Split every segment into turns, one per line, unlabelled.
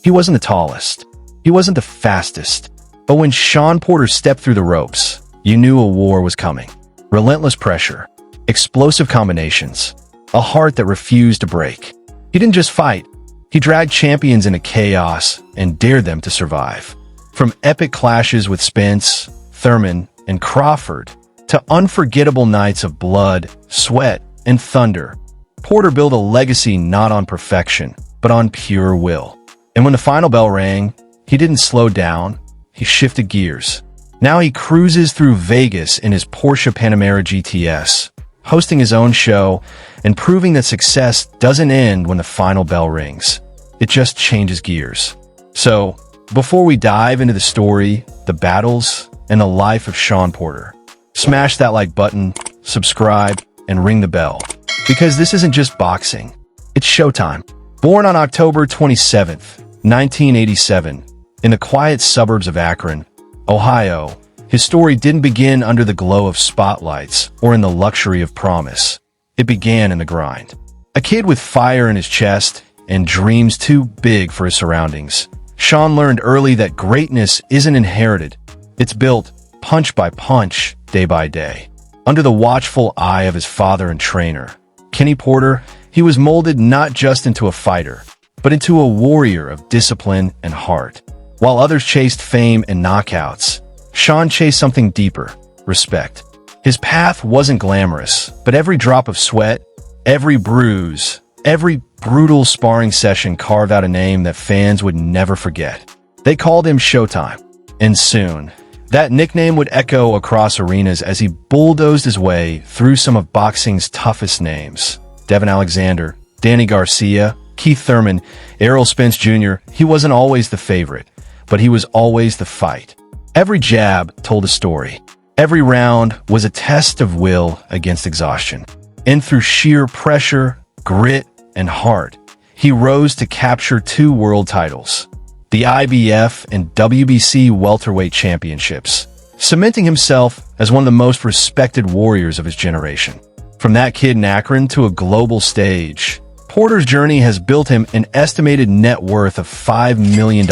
He wasn't the tallest. He wasn't the fastest. But when Shawn Porter stepped through the ropes, you knew a war was coming. Relentless pressure, explosive combinations, a heart that refused to break. He didn't just fight. He dragged champions into chaos and dared them to survive. From epic clashes with Spence, Thurman, and Crawford, to unforgettable nights of blood, sweat, and thunder, Porter built a legacy not on perfection, but on pure will. And when the final bell rang, he didn't slow down, he shifted gears. Now he cruises through Vegas in his Porsche Panamera GTS, hosting his own show and proving that success doesn't end when the final bell rings. It just changes gears. So, before we dive into the story, the battles, and the life of Shawn Porter, smash that like button, subscribe, and ring the bell. Because this isn't just boxing, it's Showtime. Born on October 27th, 1987, in the quiet suburbs of Akron, Ohio, his story didn't begin under the glow of spotlights or in the luxury of promise. It began in the grind. A kid with fire in his chest and dreams too big for his surroundings, Shawn learned early that greatness isn't inherited. It's built punch by punch, day by day. Under the watchful eye of his father and trainer, Kenny Porter, he was molded not just into a fighter, but into a warrior of discipline and heart. While others chased fame and knockouts, Shawn chased something deeper, respect. His path wasn't glamorous, but every drop of sweat, every bruise, every brutal sparring session carved out a name that fans would never forget. They called him Showtime, and soon, that nickname would echo across arenas as he bulldozed his way through some of boxing's toughest names. Devon Alexander, Danny Garcia, Keith Thurman, Errol Spence Jr. He wasn't always the favorite, but he was always the fight. Every jab told a story. Every round was a test of will against exhaustion. And through sheer pressure, grit, and heart, he rose to capture 2 world titles, the IBF and WBC welterweight championships, cementing himself as one of the most respected warriors of his generation. From that kid in Akron to a global stage, Porter's journey has built him an estimated net worth of $5 million,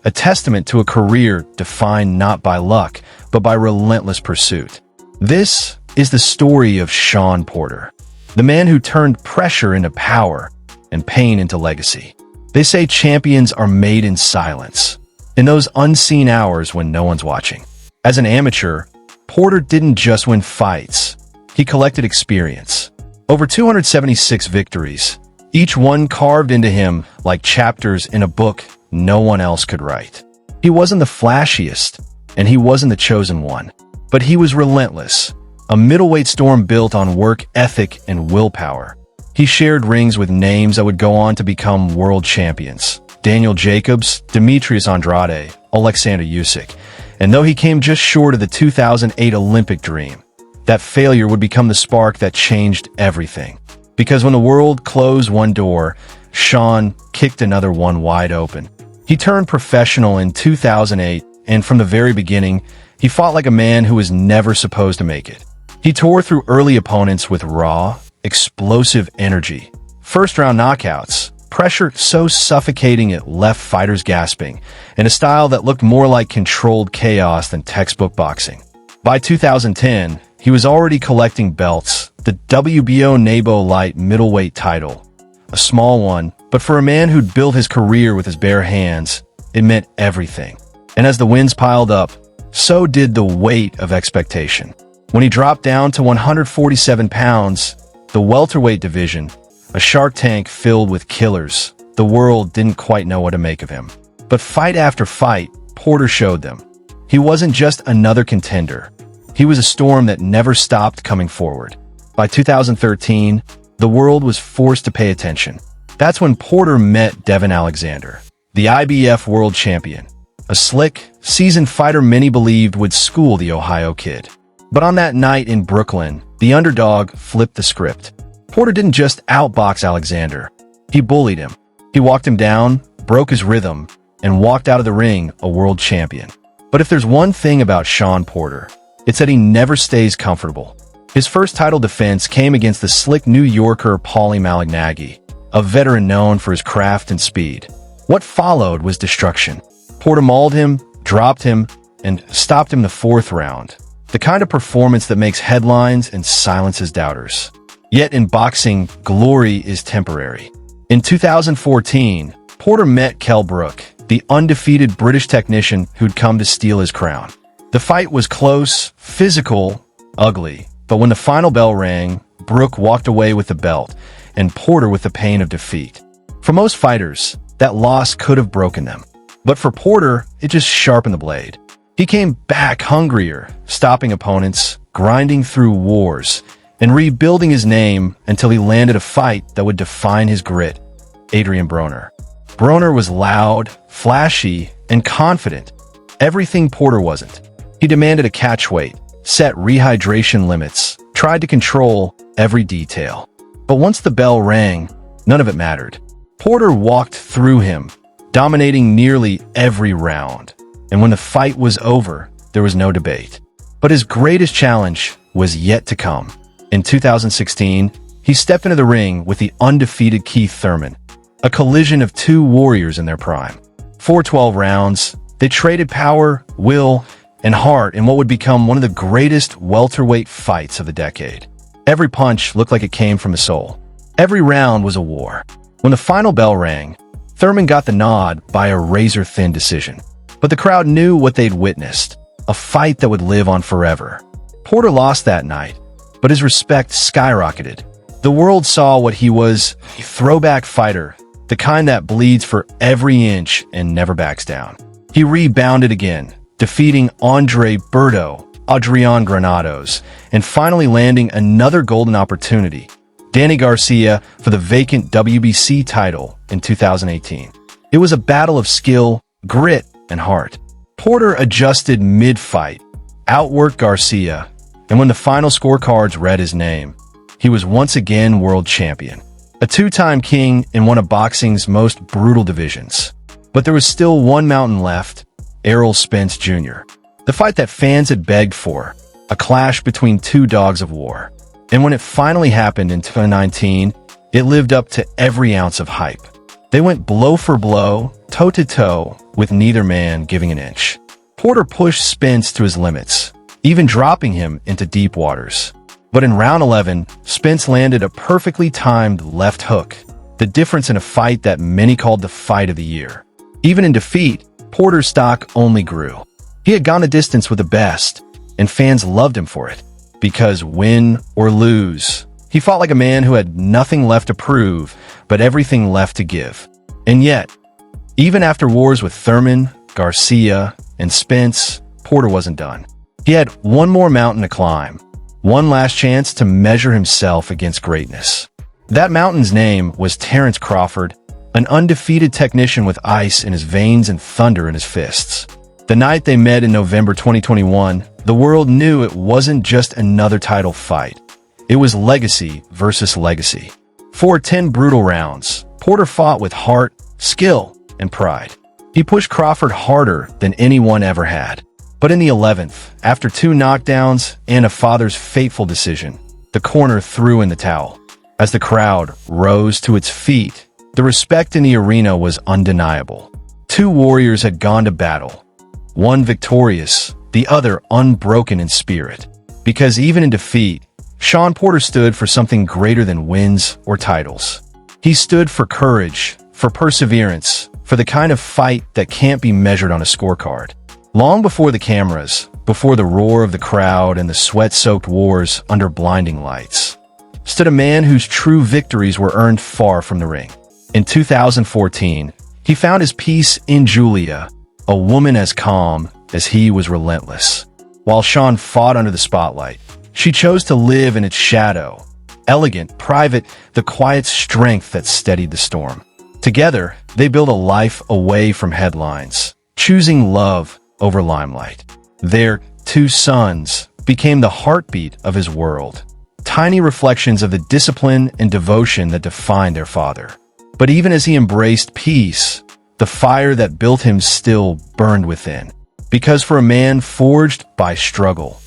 a testament to a career defined not by luck, but by relentless pursuit. This is the story of Shawn Porter, the man who turned pressure into power and pain into legacy. They say champions are made in silence, in those unseen hours when no one's watching. As an amateur, Porter didn't just win fights, he collected experience. Over 276 victories, each one carved into him like chapters in a book no one else could write. He wasn't the flashiest, and he wasn't the chosen one, but he was relentless, a middleweight storm built on work ethic and willpower. He shared rings with names that would go on to become world champions: Daniel Jacobs, Demetrius Andrade, Alexander Usyk. And though he came just short of the 2008 Olympic dream, that failure would become the spark that changed everything. Because when the world closed one door, Shawn kicked another one wide open. He turned professional in 2008, and from the very beginning, he fought like a man who was never supposed to make it. He tore through early opponents with raw, explosive energy, first-round knockouts, pressure so suffocating it left fighters gasping, and a style that looked more like controlled chaos than textbook boxing. By 2010, he was already collecting belts, the WBO NABO light middleweight title, a small one, but for a man who'd built his career with his bare hands, it meant everything. And as the wins piled up, so did the weight of expectation. When he dropped down to 147 pounds, the welterweight division, a shark tank filled with killers, the world didn't quite know what to make of him. But fight after fight, Porter showed them. He wasn't just another contender. He was a storm that never stopped coming forward. By 2013, the world was forced to pay attention. That's when Porter met Devon Alexander, the IBF world champion, a slick, seasoned fighter many believed would school the Ohio kid. But on that night in Brooklyn, the underdog flipped the script. Porter didn't just outbox Alexander. He bullied him. He walked him down, broke his rhythm, and walked out of the ring a world champion. But if there's one thing about Shawn Porter, it's that he never stays comfortable. His first title defense came against the slick New Yorker Paulie Malignaggi, a veteran known for his craft and speed. What followed was destruction. Porter mauled him, dropped him, and stopped him the fourth round. The kind of performance that makes headlines and silences doubters. Yet in boxing, glory is temporary. In 2014, Porter met Kell Brook, the undefeated British technician who'd come to steal his crown. The fight was close, physical, ugly, but when the final bell rang, Brook walked away with the belt, and Porter with the pain of defeat. For most fighters, that loss could have broken them. But for Porter, it just sharpened the blade. He came back hungrier, stopping opponents, grinding through wars, and rebuilding his name until he landed a fight that would define his grit. Adrian Broner. Broner was loud, flashy, and confident. Everything Porter wasn't. He demanded a catch weight, set rehydration limits, tried to control every detail. But once the bell rang, none of it mattered. Porter walked through him, dominating nearly every round. And when the fight was over, there was no debate. But his greatest challenge was yet to come. In 2016, he stepped into the ring with the undefeated Keith Thurman, a collision of two warriors in their prime. For 12 rounds, they traded power, will, and heart in what would become one of the greatest welterweight fights of the decade. Every punch looked like it came from the soul. Every round was a war. When the final bell rang, Thurman got the nod by a razor-thin decision. But the crowd knew what they'd witnessed, a fight that would live on forever. Porter lost that night, but his respect skyrocketed. The world saw what he was, a throwback fighter, the kind that bleeds for every inch and never backs down. He rebounded again, defeating Andre Berto, Adrian Granados, and finally landing another golden opportunity, Danny Garcia, for the vacant WBC title in 2018. It was a battle of skill, grit, and heart. Porter adjusted mid-fight, outworked Garcia, and when the final scorecards read his name, he was once again world champion, a two-time king in one of boxing's most brutal divisions. But there was still one mountain left, Errol Spence Jr. The fight that fans had begged for, a clash between two dogs of war. And when it finally happened in 2019, it lived up to every ounce of hype. They went blow for blow, toe-to-toe, with neither man giving an inch. Porter pushed Spence to his limits, even dropping him into deep waters. But in round 11, Spence landed a perfectly timed left hook, the difference in a fight that many called the fight of the year. Even in defeat, Porter's stock only grew. He had gone a distance with the best, and fans loved him for it. Because win or lose, he fought like a man who had nothing left to prove, but everything left to give. And yet, even after wars with Thurman, Garcia, and Spence, Porter wasn't done. He had one more mountain to climb, one last chance to measure himself against greatness. That mountain's name was Terence Crawford, an undefeated technician with ice in his veins and thunder in his fists. The night they met in November 2021, the world knew it wasn't just another title fight. It was legacy versus legacy. For 10 brutal rounds, Porter fought with heart, skill, and pride. He pushed Crawford harder than anyone ever had. But in the 11th, after 2 knockdowns and a father's fateful decision, the corner threw in the towel. As the crowd rose to its feet, the respect in the arena was undeniable. 2 warriors had gone to battle, one victorious, the other unbroken in spirit. Because even in defeat, Shawn Porter stood for something greater than wins or titles. He stood for courage, for perseverance, for the kind of fight that can't be measured on a scorecard. Long before the cameras, before the roar of the crowd and the sweat-soaked wars under blinding lights, stood a man whose true victories were earned far from the ring. In 2014, he found his peace in Julia, a woman as calm as he was relentless. While Shawn fought under the spotlight, she chose to live in its shadow, elegant, private, the quiet strength that steadied the storm. Together, they built a life away from headlines, choosing love over limelight. Their 2 sons became the heartbeat of his world, tiny reflections of the discipline and devotion that defined their father. But even as he embraced peace, the fire that built him still burned within. Because for a man forged by struggle,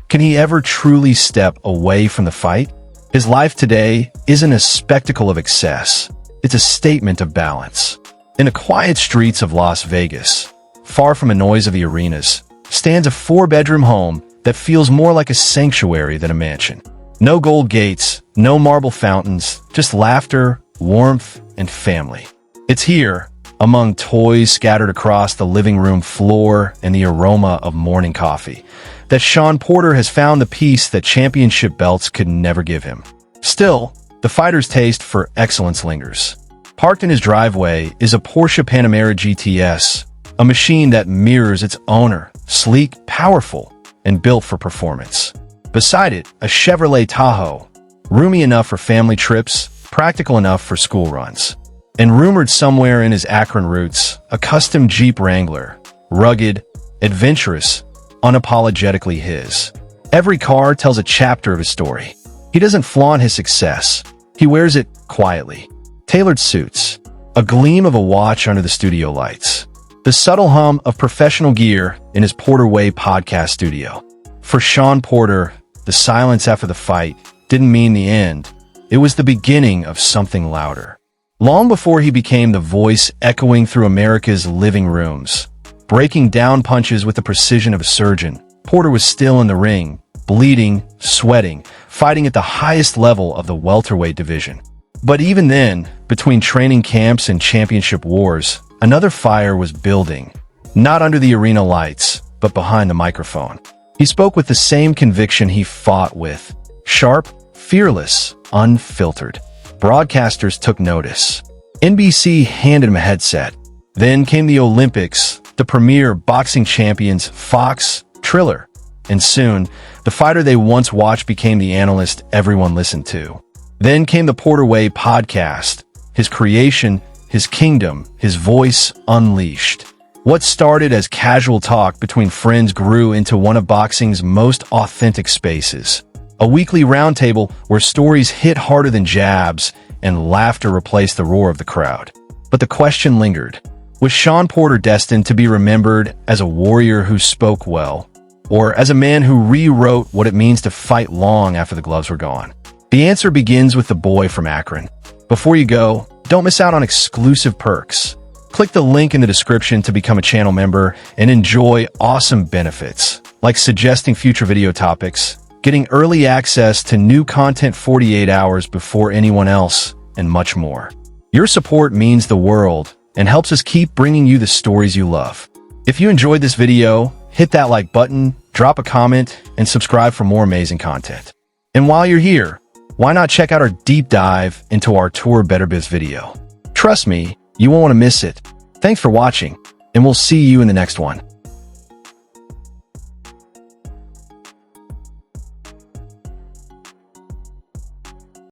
can he ever truly step away from the fight? His life today isn't a spectacle of excess. It's a statement of balance. In the quiet streets of Las Vegas, far from the noise of the arenas, stands a 4-bedroom home that feels more like a sanctuary than a mansion. No gold gates, no marble fountains, just laughter, warmth, and family. It's here, among toys scattered across the living room floor and the aroma of morning coffee, that Shawn Porter has found the peace that championship belts could never give him. Still, the fighter's taste for excellence lingers. Parked in his driveway is a Porsche Panamera GTS, a machine that mirrors its owner, sleek, powerful, and built for performance. Beside it, a Chevrolet Tahoe, roomy enough for family trips, practical enough for school runs. And rumored somewhere in his Akron roots, a custom Jeep Wrangler, rugged, adventurous, unapologetically his. Every car tells a chapter of his story. He doesn't flaunt his success. He wears it quietly. Tailored suits, a gleam of a watch under the studio lights, the subtle hum of professional gear in his Porter Way podcast studio. For Shawn Porter, the silence after the fight didn't mean the end. It was the beginning of something louder. Long before he became the voice echoing through America's living rooms, breaking down punches with the precision of a surgeon, Porter was still in the ring, bleeding, sweating, fighting at the highest level of the welterweight division. But even then, between training camps and championship wars, another fire was building, not under the arena lights, but behind the microphone. He spoke with the same conviction he fought with, sharp, fearless, unfiltered. Broadcasters took notice. NBC handed him a headset. Then came the Olympics, the premier boxing champions, Fox, Triller. And soon, the fighter they once watched became the analyst everyone listened to. Then came the Porter Way podcast, his creation, his kingdom, his voice unleashed. What started as casual talk between friends grew into one of boxing's most authentic spaces. A weekly roundtable where stories hit harder than jabs and laughter replaced the roar of the crowd. But the question lingered. Was Shawn Porter destined to be remembered as a warrior who spoke well, or as a man who rewrote what it means to fight long after the gloves were gone? The answer begins with the boy from Akron. Before you go, don't miss out on exclusive perks. Click the link in the description to become a channel member and enjoy awesome benefits, like suggesting future video topics, getting early access to new content 48 hours before anyone else, and much more. Your support means the world and helps us keep bringing you the stories you love. If you enjoyed this video, hit that like button, drop a comment, and subscribe for more amazing content. And while you're here, why not check out our deep dive into our Tour Better Biz video? Trust me, you won't want to miss it. Thanks for watching, and we'll see you in the next one.